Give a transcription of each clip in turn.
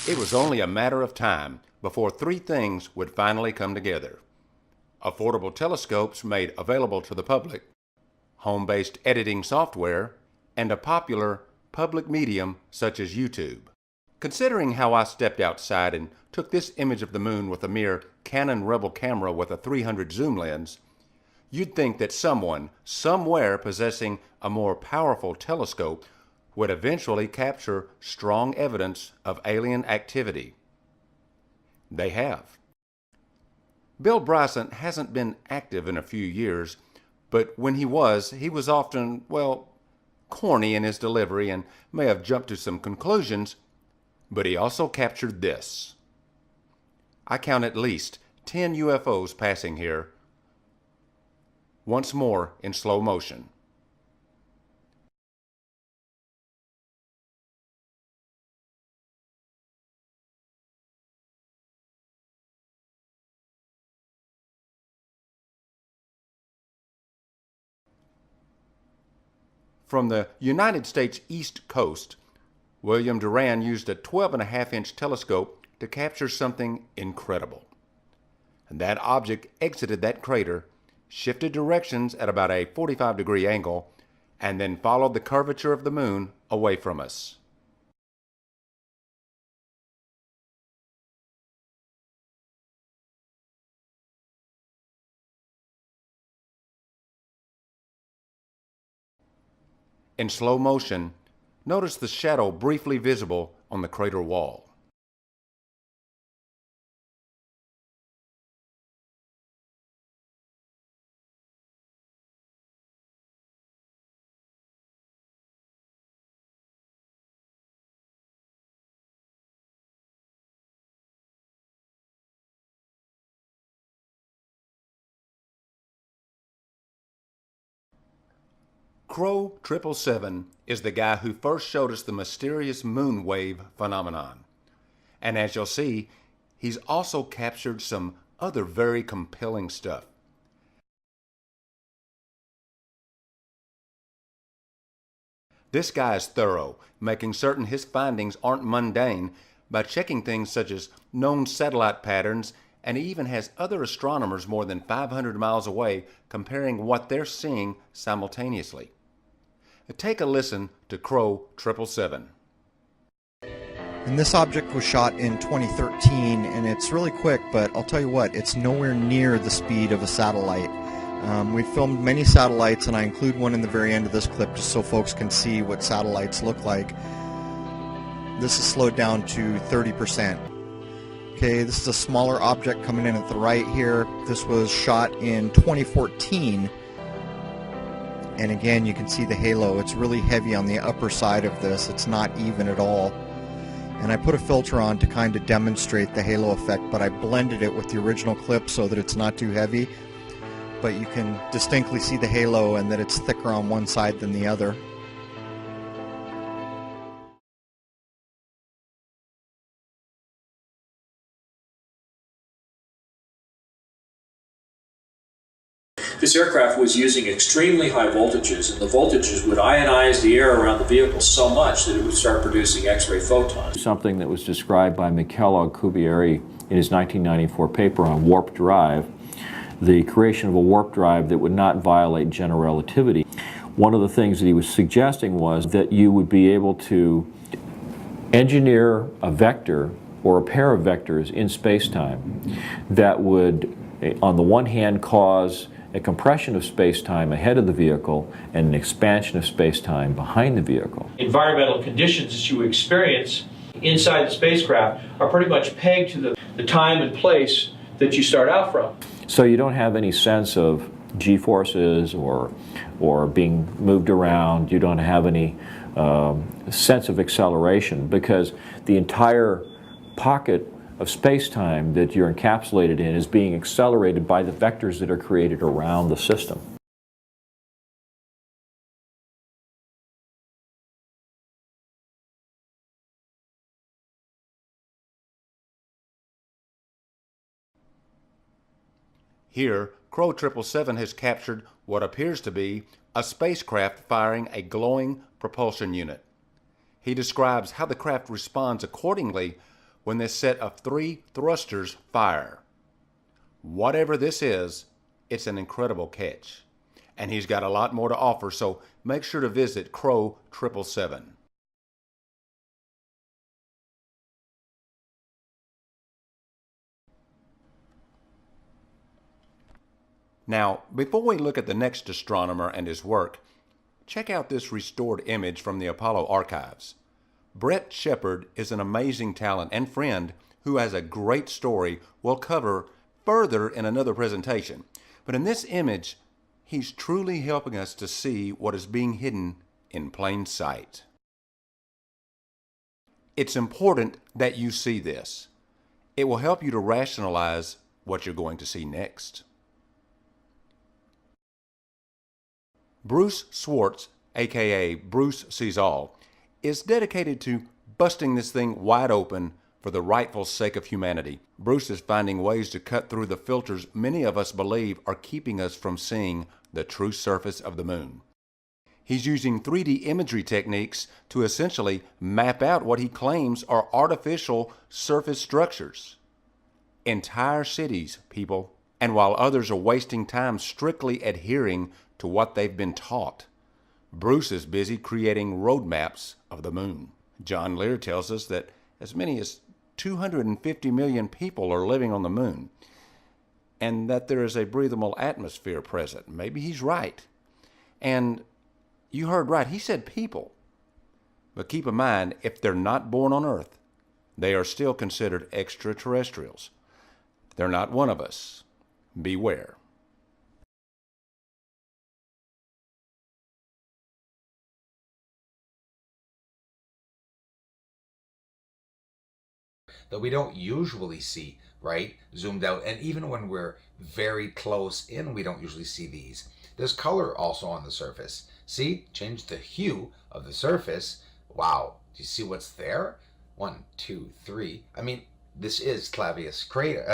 It was only a matter of time before three things would finally come together: affordable telescopes made available to the public, home-based editing software, and a popular public medium such as YouTube. Considering how I stepped outside and took this image of the moon with a mere Canon Rebel camera with a 300 zoom lens, you'd think that someone, somewhere possessing a more powerful telescope would eventually capture strong evidence of alien activity. They have. Bill Bryson hasn't been active in a few years, but when he was often, well, corny in his delivery and may have jumped to some conclusions, but he also captured this. I count at least 10 UFOs passing here, once more in slow motion. From the United States East Coast, William Duran used a 12.5-inch telescope to capture something incredible. And that object exited that crater, shifted directions at about a 45-degree angle, and then followed the curvature of the moon away from us. In slow motion, notice the shadow briefly visible on the crater wall. Crow 777 is the guy who first showed us the mysterious moon wave phenomenon. And as you'll see, he's also captured some other very compelling stuff. This guy is thorough, making certain his findings aren't mundane by checking things such as known satellite patterns, and he even has other astronomers more than 500 miles away comparing what they're seeing simultaneously. Take a listen to Crow 777. And this object was shot in 2013, and it's really quick, but I'll tell you what, it's nowhere near the speed of a satellite. We've filmed many satellites, and I include one in the very end of this clip just so folks can see what satellites look like. This is slowed down to 30%. Okay, this is a smaller object coming in at the right here. This was shot in 2014. And again, you can see the halo. It's really heavy on the upper side of this. It's not even at all. And I put a filter on to kind of demonstrate the halo effect, but I blended it with the original clip so that it's not too heavy. But you can distinctly see the halo and that it's thicker on one side than the other. This aircraft was using extremely high voltages, and the voltages would ionize the air around the vehicle so much that it would start producing X-ray photons. Something that was described by Bigelow in his 1994 paper on warp drive, the creation of a warp drive that would not violate general relativity. One of the things that he was suggesting was that you would be able to engineer a vector or a pair of vectors in space-time that would, on the one hand, cause a compression of space-time ahead of the vehicle and an expansion of space-time behind the vehicle. Environmental conditions that you experience inside the spacecraft are pretty much pegged to the time and place that you start out from. So you don't have any sense of g-forces or being moved around. You don't have any sense of acceleration because the entire pocket of space-time that you're encapsulated in is being accelerated by the vectors that are created around the system. Here, Crow 777 has captured what appears to be a spacecraft firing a glowing propulsion unit. He describes how the craft responds accordingly when this set of 3 thrusters fire. Whatever this is, it's an incredible catch. And he's got a lot more to offer, so make sure to visit Crow 777. Now, before we look at the next astronomer and his work, check out this restored image from the Apollo archives. Brett Shepard is an amazing talent and friend who has a great story we'll cover further in another presentation. But in this image, he's truly helping us to see what is being hidden in plain sight. It's important that you see this. It will help you to rationalize what you're going to see next. Bruce Swartz, aka Bruce Sees All, is dedicated to busting this thing wide open for the rightful sake of humanity. Bruce is finding ways to cut through the filters many of us believe are keeping us from seeing the true surface of the moon. He's using 3D imagery techniques to essentially map out what he claims are artificial surface structures. Entire cities, people. And while others are wasting time strictly adhering to what they've been taught, Bruce is busy creating roadmaps of the moon. John Lear tells us that as many as 250 million people are living on the moon, and that there is a breathable atmosphere present. Maybe he's right. And you heard right, he said people. But keep in mind, if they're not born on Earth, they are still considered extraterrestrials. They're not one of us. Beware. That we don't usually see, right? Zoomed out. And even when we're very close in, we don't usually see these. There's color also on the surface. See? Change the hue of the surface. Wow. Do you see what's there? 1, 2, 3. I mean, this is Clavius crater.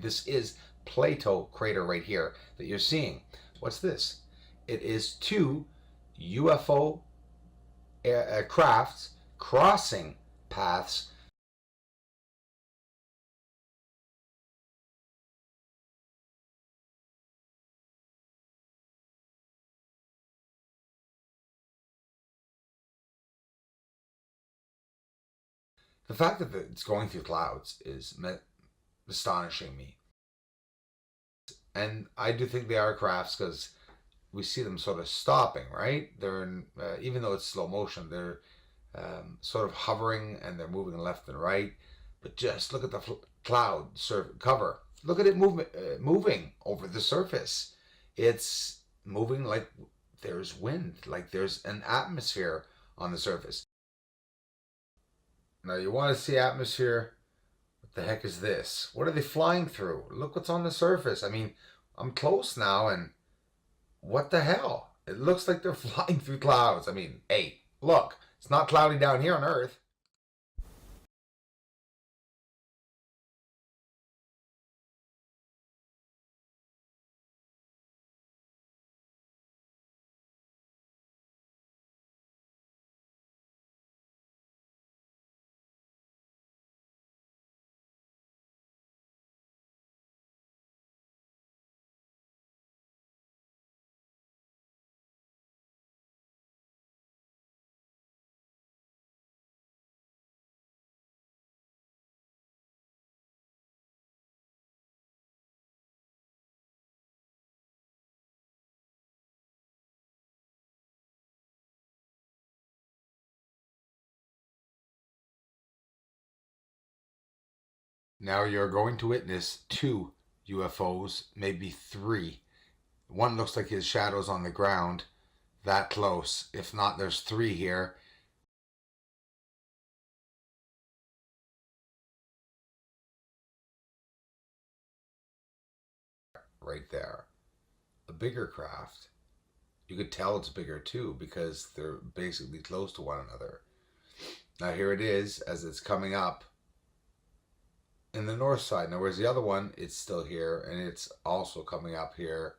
This is Plato crater right here that you're seeing. What's this? It is 2 UFO crafts crossing paths. The fact that it's going through clouds is astonishing me. And I do think they are crafts because we see them sort of stopping, right? They're in, even though it's slow motion, they're sort of hovering and they're moving left and right. But just look at the cloud cover. Look at it moving over the surface. It's moving like there's wind, like there's an atmosphere on the surface. Now you want to see atmosphere? What the heck is this? What are they flying through? Look what's on the surface. I mean, I'm close now and what the hell? It looks like they're flying through clouds. I mean, hey, look, it's not cloudy down here on Earth. Now you're going to witness 2 UFOs, maybe 3. One looks like his shadow's on the ground, that close. If not, there's 3 here. Right there. A bigger craft. You could tell it's bigger too because they're basically close to one another. Now here it is as it's coming up in the north side. Now where's the other one? It's still here and it's also coming up here